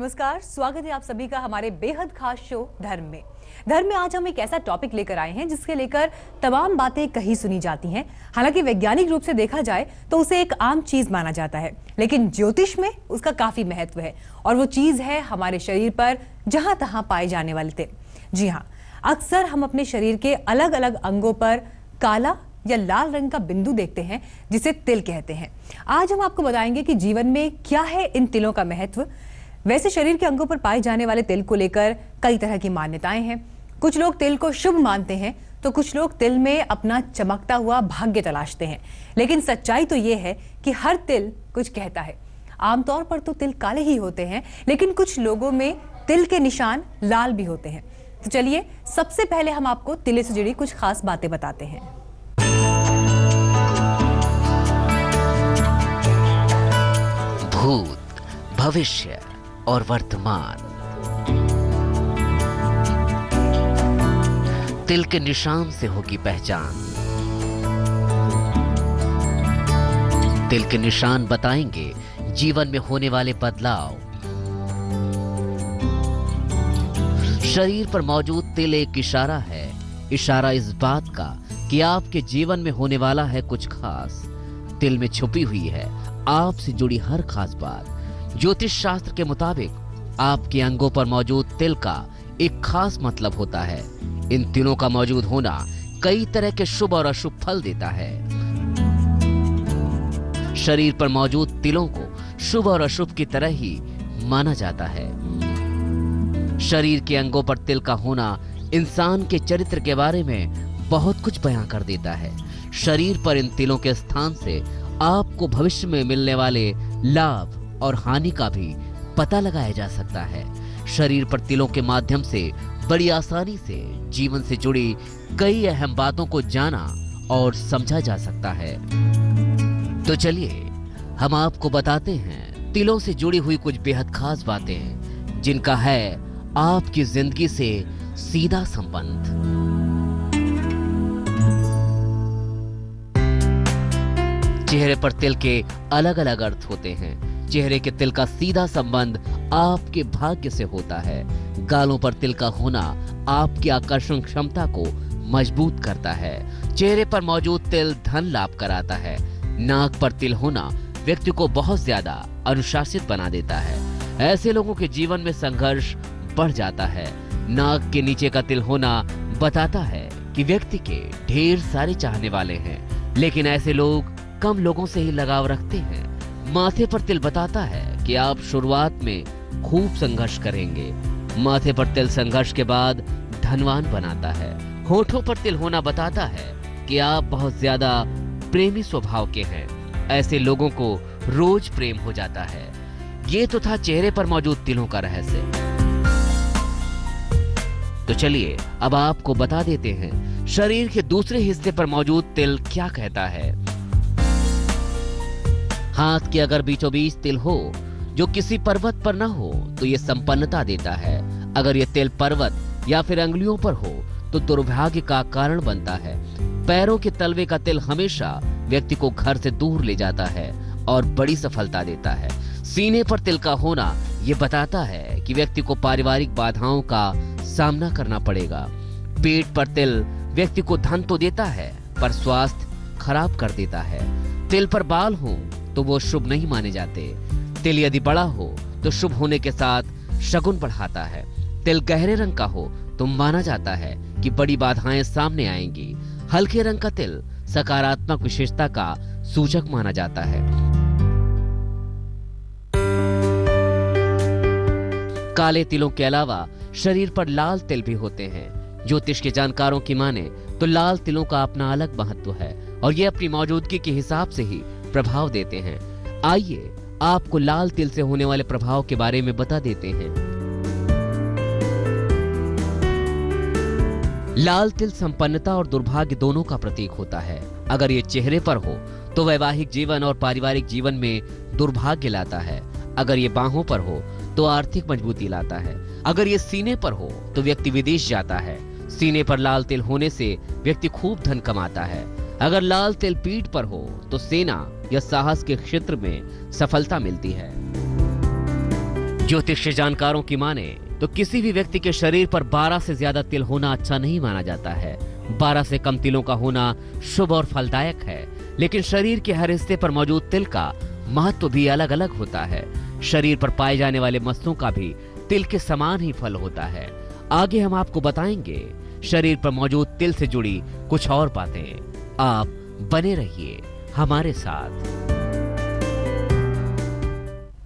नमस्कार, स्वागत है आप सभी का हमारे बेहद खास शो धर्म में। धर्म में आज हम एक ऐसा टॉपिक लेकर आए हैं जिसके लेकर तमाम बातें कहीं सुनी जाती हैं। हालांकि वैज्ञानिक रूप से देखा जाए तो उसे एक आम चीज माना जाता है, लेकिन ज्योतिष में उसका काफी महत्व है और वो चीज है हमारे शरीर पर जहां तहां पाए जाने वाले तिल। जी हाँ, अक्सर हम अपने शरीर के अलग अलग अंगों पर काला या लाल रंग का बिंदु देखते हैं जिसे तिल कहते हैं। आज हम आपको बताएंगे कि जीवन में क्या है इन तिलों का महत्व। वैसे शरीर के अंगों पर पाए जाने वाले तिल को लेकर कई तरह की मान्यताएं हैं। कुछ लोग तिल को शुभ मानते हैं तो कुछ लोग तिल में अपना चमकता हुआ भाग्य तलाशते हैं। लेकिन सच्चाई तो ये है कि हर तिल कुछ कहता है। आमतौर पर तो तिल काले ही होते हैं, लेकिन कुछ लोगों में तिल के निशान लाल भी होते हैं। तो चलिए सबसे पहले हम आपको तिल से जुड़ी कुछ खास बातें बताते हैं। भूत, भविष्य और वर्तमान। तिल के निशान से होगी पहचान। तिल के निशान बताएंगे जीवन में होने वाले बदलाव। शरीर पर मौजूद तिल एक इशारा है, इशारा इस बात का कि आपके जीवन में होने वाला है कुछ खास। तिल में छुपी हुई है आपसे जुड़ी हर खास बात। ज्योतिष शास्त्र के मुताबिक आपके अंगों पर मौजूद तिल का एक खास मतलब होता है। इन तिलों का मौजूद होना कई तरह के शुभ और अशुभ फल देता है। शरीर पर मौजूद तिलों को शुभ और अशुभ की तरह ही माना जाता है। शरीर के अंगों पर तिल का होना इंसान के चरित्र के बारे में बहुत कुछ बयां कर देता है। शरीर पर इन तिलों के स्थान से आपको भविष्य में मिलने वाले लाभ और हानि का भी पता लगाया जा सकता है। शरीर पर तिलों के माध्यम से बड़ी आसानी से जीवन से जुड़ी कई अहम बातों को जाना और समझा जा सकता है। तो चलिए हम आपको बताते हैं तिलों से जुड़ी हुई कुछ बेहद खास बातें जिनका है आपकी जिंदगी से सीधा संबंध। चेहरे पर तिल के अलग अलग अर्थ होते हैं। चेहरे के तिल का सीधा संबंध आपके भाग्य से होता है। गालों पर तिल का होना आपकी आकर्षण क्षमता को मजबूत करता है। चेहरे पर मौजूद तिल धन लाभ कराता है। नाक पर तिल होना व्यक्ति को बहुत ज्यादा अनुशासित बना देता है। ऐसे लोगों के जीवन में संघर्ष बढ़ जाता है। नाक के नीचे का तिल होना बताता है कि व्यक्ति के ढेर सारे चाहने वाले हैं, लेकिन ऐसे लोग कम लोगों से ही लगाव रखते हैं। माथे पर तिल बताता है कि आप शुरुआत में खूब संघर्ष करेंगे। माथे पर तिल संघर्ष के बाद धनवान बनाता है। होठों पर तिल होना बताता है कि आप बहुत ज्यादा प्रेमी स्वभाव के हैं। ऐसे लोगों को रोज प्रेम हो जाता है। ये तो था चेहरे पर मौजूद तिलों का रहस्य। तो चलिए अब आपको बता देते हैं शरीर के दूसरे हिस्से पर मौजूद तिल क्या कहता है। हाथ के अगर बीचों बीच तिल हो जो किसी पर्वत पर न हो तो ये संपन्नता देता है। अगर ये तिल पर्वत या फिर अंगुलियों पर हो तो दुर्भाग्य का कारण बनता है। पैरों के तलवे का तिल हमेशा व्यक्ति को घर से दूर ले जाता है और बड़ी सफलता देता है। सीने पर तिल का होना ये बताता है कि व्यक्ति को पारिवारिक बाधाओं का सामना करना पड़ेगा। पेट पर तिल व्यक्ति को धन तो देता है पर स्वास्थ्य खराब कर देता है। तिल पर बाल हो तो वो शुभ नहीं माने जाते। तिल यदि बड़ा हो तो शुभ होने के साथ शगुन बढ़ाता है। तिल गहरे रंग का हो तो माना जाता है कि बड़ी बाधाएं सामने आएंगी। हल्के रंग का तिल सकारात्मक विशेषता का सूचक माना जाता है। काले तिलों के अलावा शरीर पर लाल तिल भी होते हैं। ज्योतिष के जानकारों की माने तो लाल तिलों का अपना अलग महत्व है और ये अपनी मौजूदगी के हिसाब से ही प्रभाव देते हैं। आइए आपको लाल तिल से होने वाले प्रभाव के बारे में बता देते हैं। लाल तिल संपन्नता और दुर्भाग्य दोनों का प्रतीक होता है। अगर ये चेहरे पर हो तो वैवाहिक जीवन और पारिवारिक जीवन में दुर्भाग्य लाता है। अगर ये बाहों पर हो तो आर्थिक मजबूती लाता है। अगर ये सीने पर हो तो व्यक्ति विदेश जाता है। सीने पर लाल तिल होने से व्यक्ति खूब धन कमाता है। अगर लाल तिल पीठ पर हो तो सेना या साहस के क्षेत्र में सफलता मिलती है। ज्योतिष जानकारों की माने तो किसी भी व्यक्ति के शरीर पर 12 से ज्यादा तिल होना अच्छा नहीं माना जाता है। 12 से कम तिलों का होना शुभ और फलदायक है, लेकिन शरीर के हर हिस्से पर मौजूद तिल का महत्व भी अलग अलग होता है। शरीर पर पाए जाने वाले मस्तों का भी तिल के समान ही फल होता है। आगे हम आपको बताएंगे शरीर पर मौजूद तिल से जुड़ी कुछ और बातें। आप बने रहिए हमारे साथ।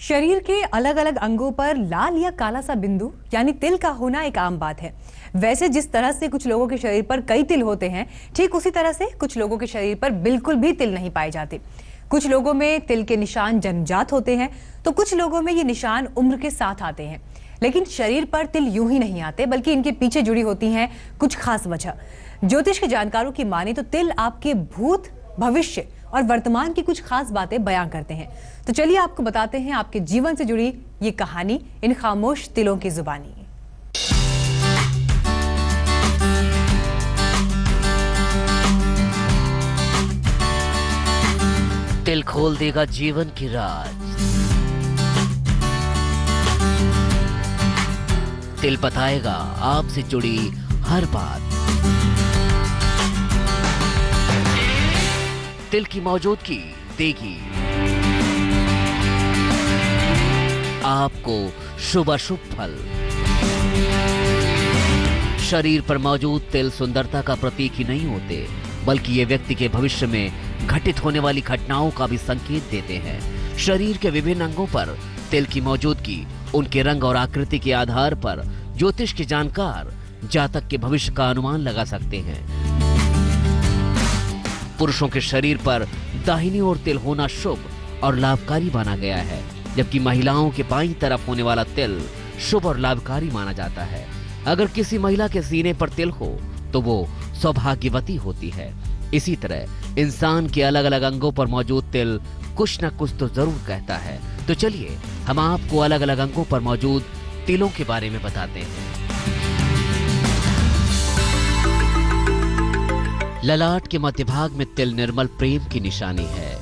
शरीर के अलग अलग अंगों पर लाल या काला सा बिंदु यानी तिल का होना एक आम बात है। वैसे जिस तरह से कुछ लोगों के शरीर पर कई तिल होते हैं, ठीक उसी तरह से कुछ लोगों के शरीर पर बिल्कुल भी तिल नहीं पाए जाते। कुछ लोगों में तिल के निशान जन्मजात होते हैं, तो कुछ लोगों में ये निशान उम्र के साथ आते हैं। लेकिन शरीर पर तिल यूं ही नहीं आते, बल्कि इनके पीछे जुड़ी होती हैं कुछ खास वजह। ज्योतिष के जानकारों की माने तो तिल आपके भूत, भविष्य और वर्तमान की कुछ खास बातें बयां करते हैं। तो चलिए आपको बताते हैं आपके जीवन से जुड़ी ये कहानी इन खामोश तिलों की जुबानी। तिल खोल देगा जीवन की राज। तिल बताएगा आपसे जुड़ी हर बात। तिल की मौजूदगी देगी आपको शुभ अशुभ फल। शरीर पर मौजूद तिल सुंदरता का प्रतीक ही नहीं होते, बल्कि ये व्यक्ति के भविष्य में घटित होने वाली घटनाओं का भी संकेत देते हैं। शरीर के विभिन्न अंगों पर तिल की मौजूदगी, उनके रंग और आकृति के आधार पर ज्योतिष के जानकार जातक के भविष्य का अनुमान लगा सकते हैं। पुरुषों के शरीर पर दाहिनी ओर तिल होना शुभ और लाभकारी माना गया है, जबकि महिलाओं के बाईं तरफ होने वाला तिल शुभ और लाभकारी माना जाता है। अगर किसी महिला के सीने पर तिल हो तो वो सौभाग्यवती होती है। इसी तरह इंसान के अलग अलग अंगों पर मौजूद तिल कुछ न कुछ तो जरूर कहता है। तो चलिए हम आपको अलग अलग अंगों पर मौजूद तिलों के बारे में बताते हैं। ललाट के मध्य भाग में तिल निर्मल प्रेम की निशानी है।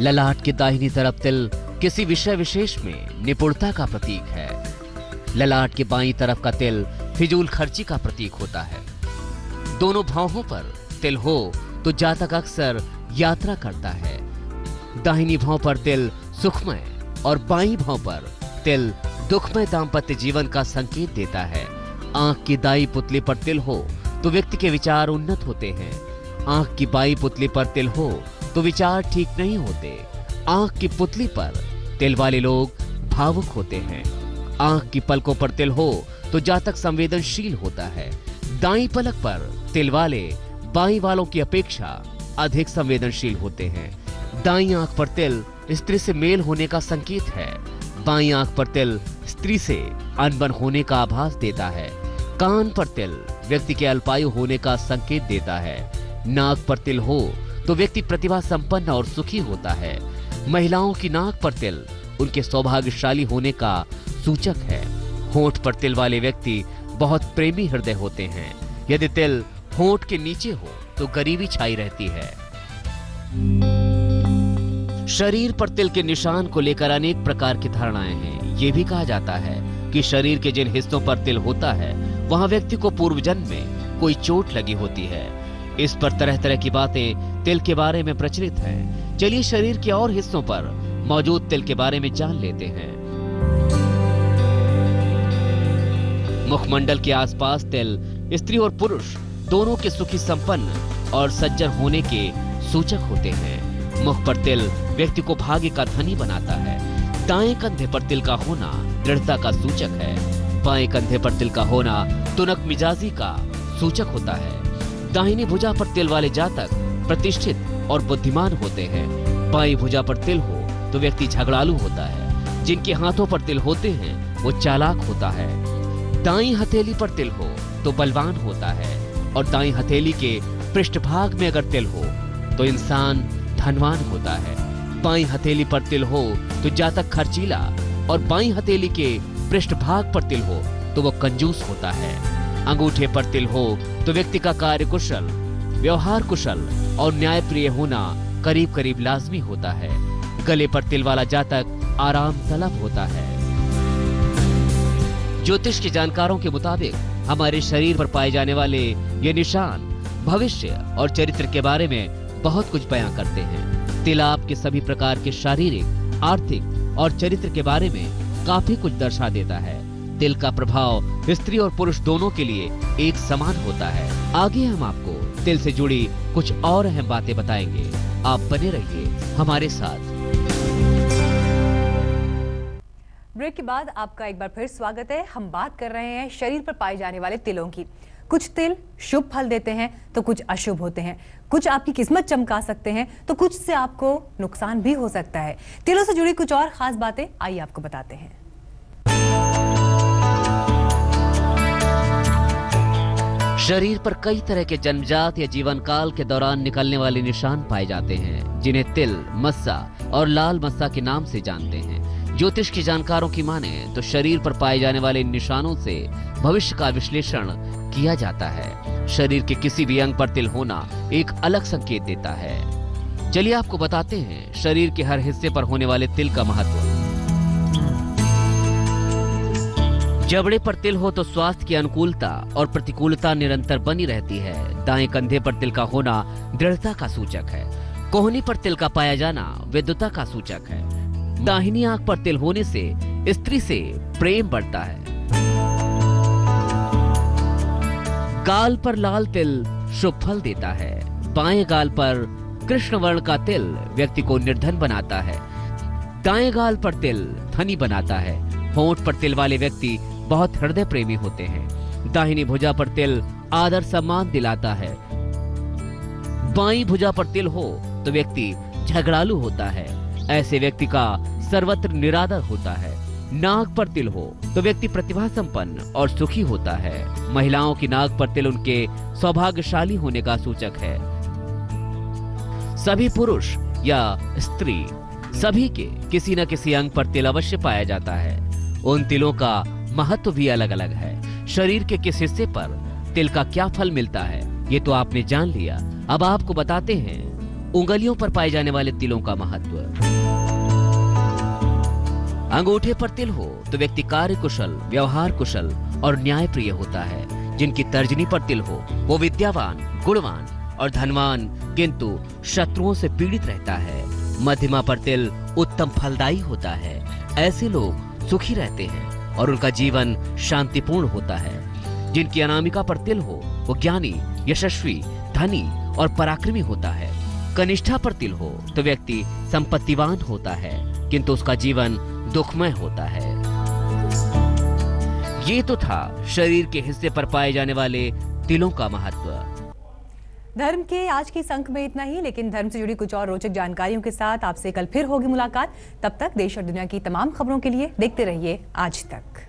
ललाट की दाहिनी तरफ तिल किसी विषय विशेष में निपुणता का प्रतीक है। ललाट के बाईं तरफ का तिल फिजूल खर्ची का प्रतीक होता है। दोनों भौहों पर तिल हो तो जातक अक्सर यात्रा करता है। दाहिनी भौं पर तिल सुखमय और बाईं भौं पर तिल दुखमय दाम्पत्य जीवन का संकेत देता है। आंख की दाई पुतली पर तिल हो तो व्यक्ति के विचार उन्नत होते हैं। आंख की बाई पुतली पर तिल हो तो विचार ठीक नहीं होते। आंख की पुतली पर तिल वाले लोग भावुक होते हैं। आंख की पलकों पर तिल हो तो जातक संवेदनशील होता है। दाईं पलक पर तिल वाले बाईं वालों की अपेक्षा अधिक संवेदनशील होते हैं। दाईं आंख पर तिल स्त्री से मेल होने का संकेत है। बाईं आंख पर तिल स्त्री से अनबन होने का आभास देता है। कान पर तिल व्यक्ति के अल्पायु होने का संकेत देता है। नाक पर तिल हो तो व्यक्ति प्रतिभा संपन्न और सुखी होता है। महिलाओं की नाक पर तिल उनके सौभाग्यशाली होने का सूचक है। होंठ पर तिल वाले व्यक्ति बहुत प्रेमी हृदय होते हैं। यदि तिल होंठ के नीचे हो तो गरीबी छाई रहती है। शरीर पर तिल के निशान को लेकर अनेक प्रकार की धारणाएं हैं। ये भी कहा जाता है कि शरीर के जिन हिस्सों पर तिल होता है वहां व्यक्ति को पूर्व जन्म में कोई चोट लगी होती है। इस पर तरह तरह की बातें तिल के बारे में प्रचलित हैं। चलिए शरीर के और हिस्सों पर मौजूद तिल के बारे में जान लेते हैं। मुखमंडल के आसपास तिल स्त्री और पुरुष दोनों के सुखी संपन्न और सज्जन होने के सूचक होते हैं। मुख पर तिल व्यक्ति को भाग्य का धनी बनाता है। दाएं कंधे पर तिल का होना दृढ़ता का सूचक है। बाएं कंधे पर तिल का होना तुनक मिजाजी का सूचक होता है। दाहिनी भुजा पर तिल वाले जातक प्रतिष्ठित और बुद्धिमान होते हैं। बाईं भुजा पर तिल हो तो व्यक्ति झगड़ालू होता है। जिनके हाथों पर तिल होते हैं वो चालाक होता है। दाईं हथेली पर तिल हो तो बलवान होता है और दाईं हथेली के पृष्ठभाग में अगर तिल हो तो इंसान धनवान होता है। बाईं हथेली पर तिल हो तो जातक खर्चीला और बाईं हथेली के पृष्ठभाग पर तिल हो तो वो कंजूस होता है। अंगूठे पर तिल हो तो व्यक्ति का कार्य कुशल, व्यवहार कुशल और न्यायप्रिय होना करीब करीब लाजमी होता है। गले पर तिल वाला जातक आराम तलब होता है। ज्योतिष के जानकारों के मुताबिक हमारे शरीर पर पाए जाने वाले ये निशान भविष्य और चरित्र के बारे में बहुत कुछ बयां करते हैं। तिल आपके सभी प्रकार के शारीरिक, आर्थिक और चरित्र के बारे में काफी कुछ दर्शा देता है। तिल का प्रभाव स्त्री और पुरुष दोनों के लिए एक समान होता है। आगे हम आपको तिल से जुड़ी कुछ और अहम बातें बताएंगे। आप बने रहिए हमारे साथ। ब्रेक के बाद आपका एक बार फिर स्वागत है। हम बात कर रहे हैं शरीर पर पाए जाने वाले तिलों की। कुछ तिल शुभ फल देते हैं तो कुछ अशुभ होते हैं। कुछ आपकी किस्मत चमका सकते हैं तो कुछ से आपको नुकसान भी हो सकता है। तिलों से जुड़ी कुछ और खास बातें आइए आपको बताते हैं। शरीर पर कई तरह के जन्मजात या जीवन काल के दौरान निकलने वाले निशान पाए जाते हैं, जिन्हें तिल, मस्सा और लाल मस्सा के नाम से जानते हैं। ज्योतिष के जानकारों की माने तो शरीर पर पाए जाने वाले इन निशानों से भविष्य का विश्लेषण किया जाता है। शरीर के किसी भी अंग पर तिल होना एक अलग संकेत देता है। चलिए आपको बताते हैं शरीर के हर हिस्से पर होने वाले तिल का महत्व। जबड़े पर तिल हो तो स्वास्थ्य की अनुकूलता और प्रतिकूलता निरंतर बनी रहती है। दाएं कंधे पर तिल का होना दृढ़ता का सूचक है। कोहनी पर तिल का पाया जाना विद्वता का सूचक है। दाहिनी आंख पर तिल होने से स्त्री से प्रेम बढ़ता है। गाल पर लाल तिल शुभ फल देता है। बाएं गाल पर कृष्ण वर्ण का तिल व्यक्ति को निर्धन बनाता है। दाएं गाल पर तिल धनी बनाता है। होंठ पर तिल वाले व्यक्ति बहुत हृदय प्रेमी होते हैं। दाहिनी भुजा पर तिल आदर सम्मान दिलाता है। बाईं भुजा पर तिल हो तो व्यक्ति झगड़ालू होता है। ऐसे व्यक्ति का सर्वत्र निरादर होता है। नाक पर तिल हो तो व्यक्ति प्रतिभा संपन्न और सुखी होता है। महिलाओं की नाक पर तिल उनके सौभाग्यशाली होने का सूचक है। सभी पुरुष या स्त्री सभी के किसी न किसी अंग पर तिल अवश्य पाया जाता है। उन तिलों का महत्व भी अलग अलग है। शरीर के किस हिस्से पर तिल का क्या फल मिलता है ये तो आपने जान लिया। अब आपको बताते हैं उंगलियों पर पाए जाने वाले तिलों का महत्व। अंगूठे पर तिल हो तो व्यक्ति कार्य कुशल, व्यवहार कुशल और न्याय प्रिय होता है। जिनकी तर्जनी पर तिल हो वो विद्यावान, गुणवान और धनवान किंतु शत्रुओं से पीड़ित रहता है। मध्यमा पर तिल उत्तम फलदायी होता है। ऐसे लोग सुखी रहते हैं और उनका जीवन शांतिपूर्ण होता है। जिनकी अनामिका पर तिल हो वो ज्ञानी, यशस्वी, धनी और पराक्रमी होता है। कनिष्ठा पर तिल हो तो व्यक्ति संपत्तिवान होता है किंतु उसका जीवन दुखमय होता है। ये तो था शरीर के हिस्से पर पाए जाने वाले तिलों का महत्व। धर्म के आज की इस अंक में इतना ही, लेकिन धर्म से जुड़ी कुछ और रोचक जानकारियों के साथ आपसे कल फिर होगी मुलाकात। तब तक देश और दुनिया की तमाम खबरों के लिए देखते रहिए आज तक।